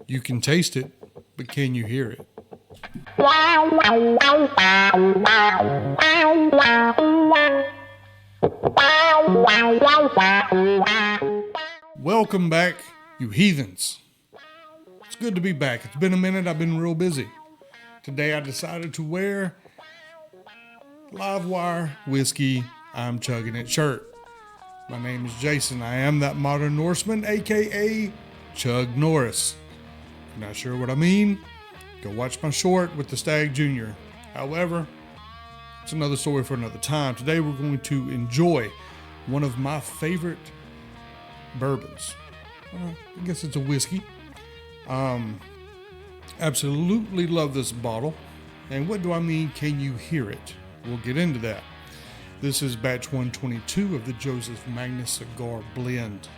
You can taste it, but can you hear it? Welcome back, you heathens. It's good to be back. It's been a minute. I've been real busy. Today I decided to wear Livewire Whiskey I'm Chugging It shirt. My name is Jason. I am that modern Norseman, aka Chug Norris. If you're not sure what I mean, go watch my short with the Stag Jr. However, it's another story for another time. Today we're going to enjoy one of my favorite bourbons. I guess it's a whiskey. Absolutely love this bottle. And what do I mean, can you hear it? We'll get into that. This is batch 122 of the Joseph Magnus Cigar Blend.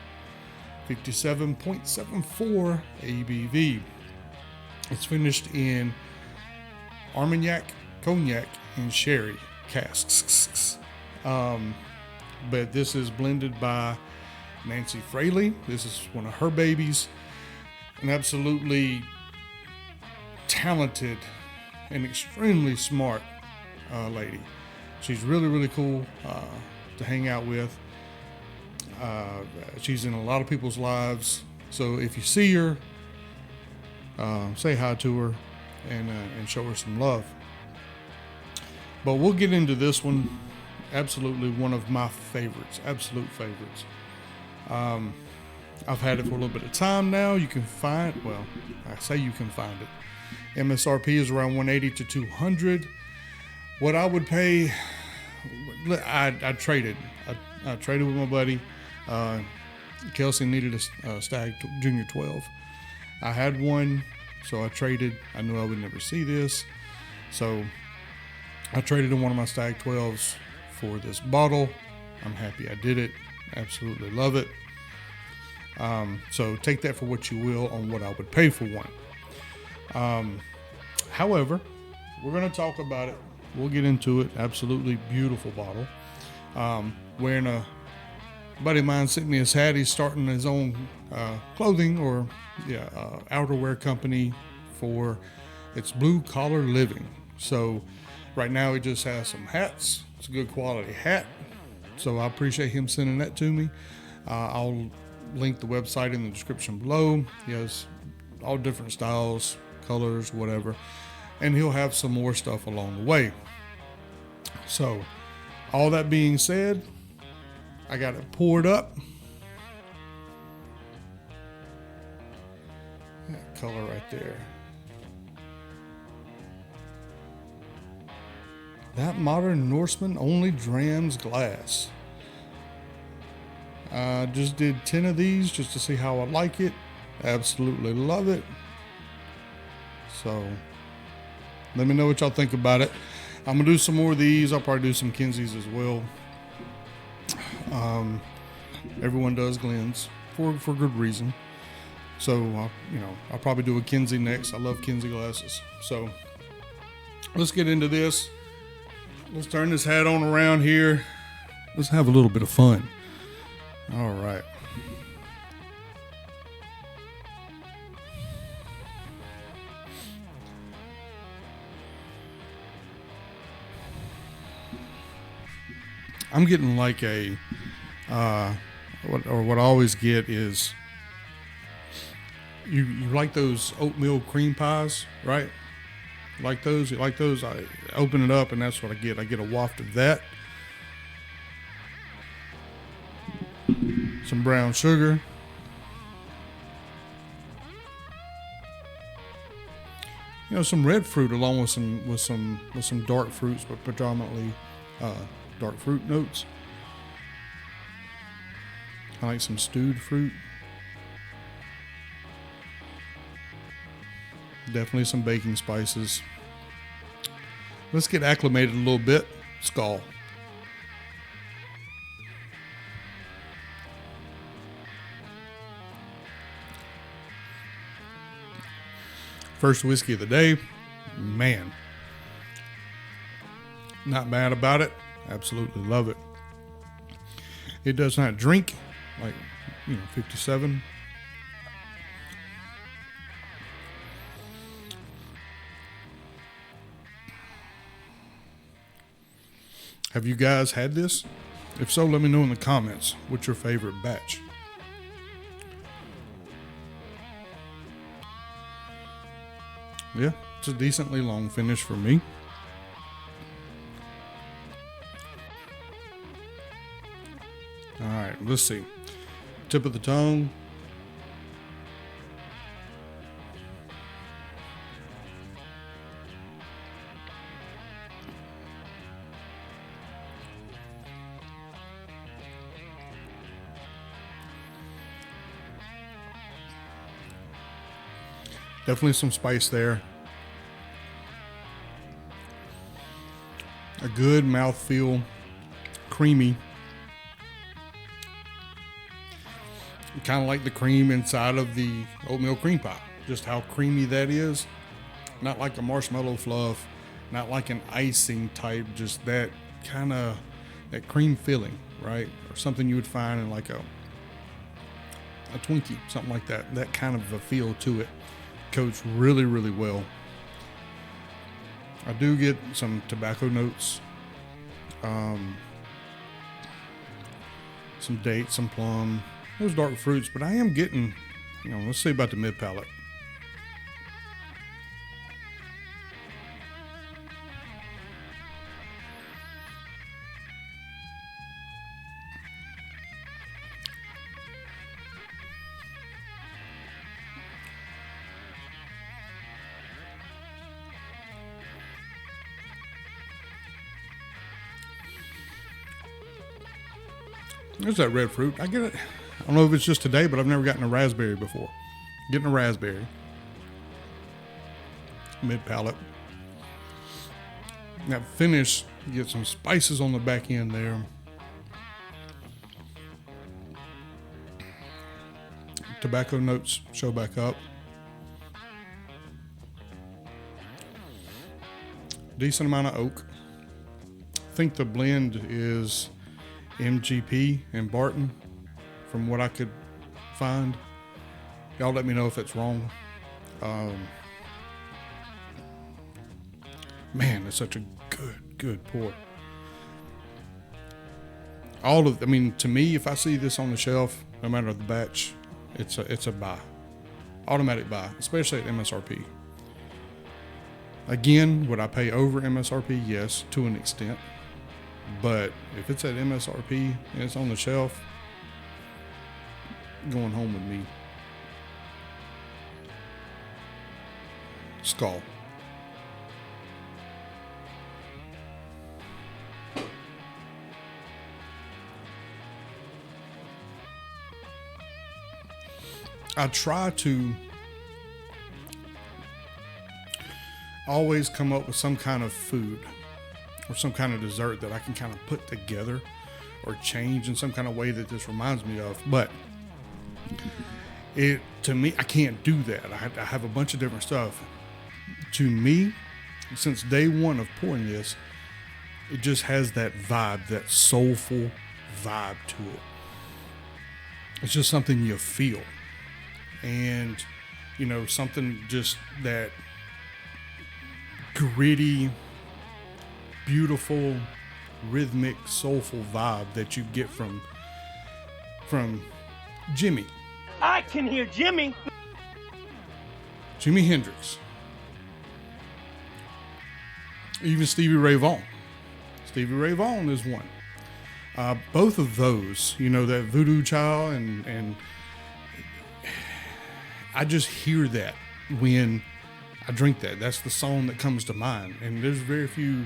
57.74 ABV. It's finished in Armagnac, Cognac, and Sherry casks. But this is blended by Nancy Fraley. This is one of her babies. An absolutely talented and extremely smart lady. She's really, really cool to hang out with. She's in a lot of people's lives. So if you see her, say hi to her and show her some love. But we'll get into this one. Absolutely one of my favorites. Absolute favorites. I've had it for a little bit of time now. You can find, well, I say you can find it. MSRP is around 180 to 200. What I would pay, I traded. I traded with my buddy. Kelsey needed a Stag Junior 12. I had one, so I traded. I knew I would never see this, so I traded in one of my Stag 12s for this bottle. I'm happy I did it. Absolutely love it. So take that for what you will on what I would pay for one. However, we're going to talk about it. We'll get into it. Absolutely beautiful bottle. Wearing a buddy of mine sitting in his hat. He's starting his own clothing or outerwear company for it's Blue Collar Living. So right now he just has some hats. It's a good quality hat. So I appreciate him sending that to me. I'll link the website in the description below. He has all different styles, colors, whatever. And he'll have some more stuff along the way. So all that being said, I got it poured up. That color right there. That modern Norseman only drams glass. I just did 10 of these just to see how I like it. Absolutely love it. So let me know what y'all think about it. I'm going to do some more of these. I'll probably do some Kinseys as well. Everyone does Glens for good reason. So, I'll probably do a Kinsey next. I love Kinsey glasses. So let's get into this. Let's turn this hat on around here. Let's have a little bit of fun. All right. I'm getting like a, what I always get is, you like those oatmeal cream pies, right? Like those? You like those? I open it up and that's what I get. I get a waft of that. Some brown sugar. Some red fruit along with some dark fruits, but predominantly dark fruit notes. I like some stewed fruit. Definitely some baking spices. Let's get acclimated a little bit. Skull. First whiskey of the day. Man. Not mad about it. Absolutely love it. It does not drink like 57. Have you guys had this? If so, let me know in the comments. What's your favorite batch? Yeah, it's a decently long finish for me. All right, let's see. Tip of the tongue. Definitely some spice there. A good mouthfeel, creamy. Kind of like the cream inside of the oatmeal cream pie. Just how creamy that is. Not like a marshmallow fluff, not like an icing type, just that kind of, that cream filling, right? Or something you would find in like a Twinkie, something like that. That kind of a feel to it. Coats really, really well. I do get some tobacco notes, some dates, some plum, those dark fruits, but I am getting, let's see about the mid palate. There's that red fruit. I get it. I don't know if it's just today, but I've never gotten a raspberry before. Getting a raspberry. Mid palate. That finish, you get some spices on the back end there. Tobacco notes show back up. Decent amount of oak. I think the blend is MGP and Barton, from what I could find. Y'all let me know if that's wrong. Man, it's such a good pour. To me, if I see this on the shelf, no matter the batch, it's a buy. Automatic buy, especially at MSRP. Again, would I pay over MSRP? Yes, to an extent. But if it's at MSRP and it's on the shelf, going home with me. Skull. I try to always come up with some kind of food or some kind of dessert that I can kind of put together or change in some kind of way that this reminds me of. But to me, I can't do that. I have a bunch of different stuff. To me, since day one of pouring this, it just has that vibe, that soulful vibe to it. It's just something you feel. And, something just that gritty, beautiful, rhythmic, soulful vibe that you get from Jimmy. I can hear Jimmy. Jimi Hendrix. Even Stevie Ray Vaughan. Stevie Ray Vaughan is one. Both of those, that Voodoo Child, and I just hear that when I drink that. That's the song that comes to mind. And there's very few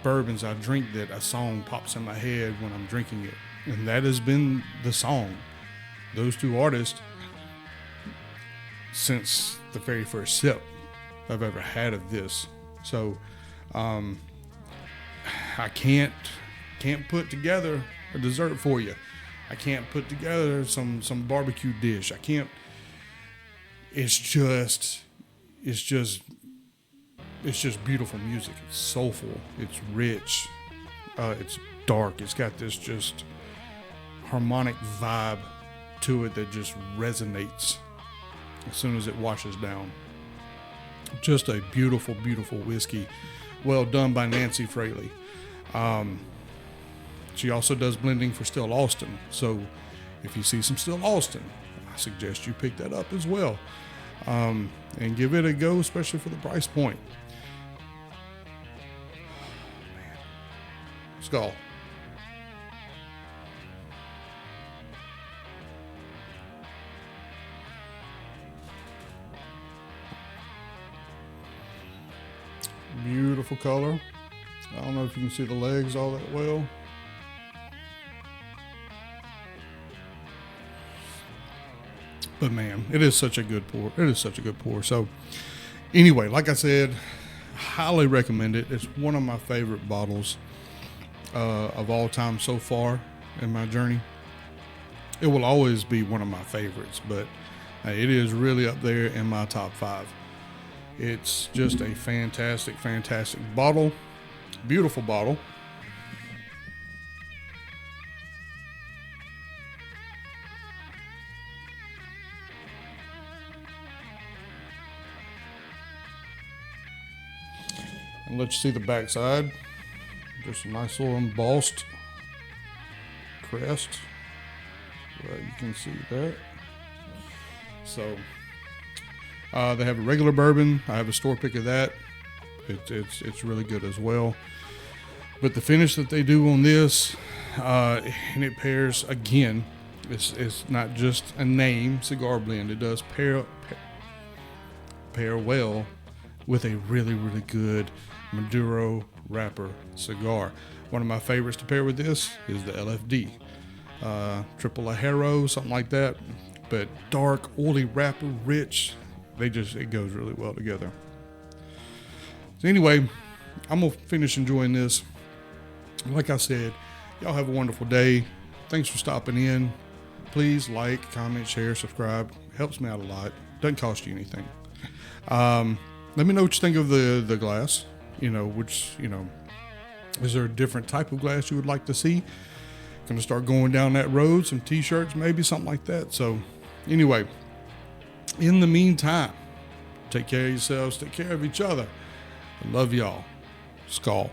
bourbons I drink that a song pops in my head when I'm drinking it. And that has been the song. Those two artists, since the very first sip I've ever had of this. So I can't put together a dessert for you. I can't put together some barbecue dish. I can't. It's just beautiful music. It's soulful. It's rich. It's dark. It's got this just harmonic vibe to it that just resonates as soon as it washes down. Just a beautiful, beautiful whiskey. Well done by Nancy Fraley. she also does blending for Still Austin. So if you see some Still Austin, I suggest you pick that up as well, and give it a go, especially for the price point. Man. Skull. Beautiful color. I don't know if you can see the legs all that well. But man, it is such a good pour. It is such a good pour. So anyway, like I said, highly recommend it. It's one of my favorite bottles of all time so far in my journey. It will always be one of my favorites, but it is really up there in my top 5. It's just a fantastic, fantastic bottle. Beautiful bottle. And let you see the back side. Just a nice little embossed crest. Well, you can see that. So they have a regular bourbon. I have a store pick of that. It's really good as well. But the finish that they do on this, and it pairs again. It's not just a name cigar blend. It does pair well with a really, really good Maduro wrapper cigar. One of my favorites to pair with this is the LFD, Triple Ajero, something like that. But dark, oily wrapper, rich. It goes really well together. So anyway, I'm gonna finish enjoying this. Like I said, y'all have a wonderful day. Thanks for stopping in. Please like, comment, share, subscribe. Helps me out a lot. Doesn't cost you anything. Let me know what you think of the glass. Is there a different type of glass you would like to see? Gonna start going down that road. Some t-shirts, maybe something like that. So anyway, in the meantime, take care of yourselves, take care of each other. I love y'all. Skull.